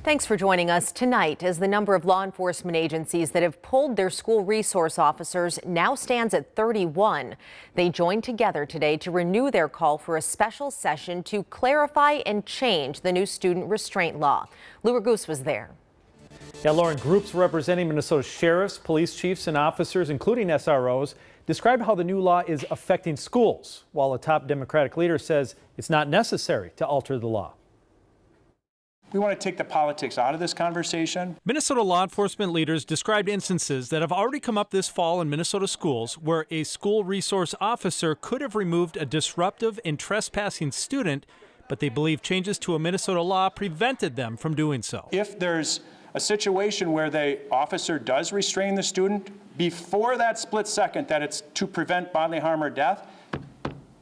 Thanks for joining us tonight as the number of law enforcement agencies that have pulled their school resource officers now stands at 31. They joined together today to renew their call for a special session to clarify and change the new student restraint law. Lou Goose was there. Yeah, Lauren, groups representing Minnesota sheriffs, police chiefs, and officers, including SROs, described how the new law is affecting schools, while a top Democratic leader says it's not necessary to alter the law. We want to take the politics out of this conversation. Minnesota law enforcement leaders described instances that have already come up this fall in Minnesota schools where a school resource officer could have removed a disruptive and trespassing student, but they believe changes to a Minnesota law prevented them from doing so. If there's a situation where the officer does restrain the student, before that split second that it's to prevent bodily harm or death,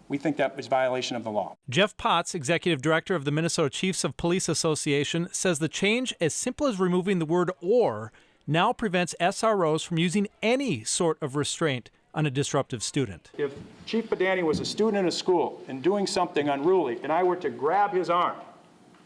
we think that was violation of the law. Jeff Potts, executive director of the Minnesota Chiefs of Police Association, says the change, as simple as removing the word "or," now prevents SROs from using any sort of restraint on a disruptive student. If Chief Badani was a student in a school and doing something unruly and I were to grab his arm,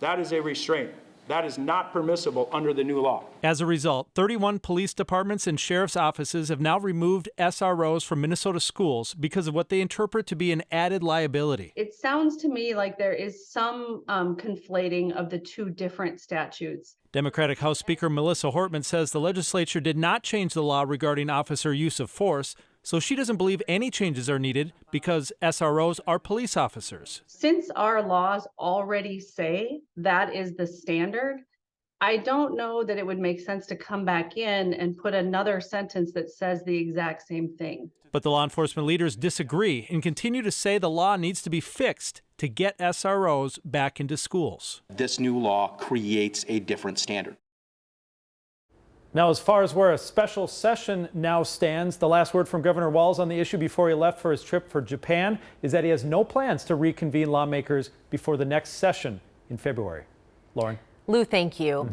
that is a restraint. That is not permissible under the new law. As a result, 31 police departments and sheriff's offices have now removed SROs from Minnesota schools because of what they interpret to be an added liability. It sounds to me like there is some conflating of the two different statutes. Democratic House Speaker Melissa Hortman says the legislature did not change the law regarding officer use of force, so she doesn't believe any changes are needed because SROs are police officers. Since our laws already say that is the standard, I don't know that it would make sense to come back in and put another sentence that says the exact same thing. But the law enforcement leaders disagree and continue to say the law needs to be fixed to get SROs back into schools. This new law creates a different standard. Now, as far as where a special session now stands, the last word from Governor Walz on the issue before he left for his trip for Japan is that he has no plans to reconvene lawmakers before the next session in February. Lauren. Lou, thank you.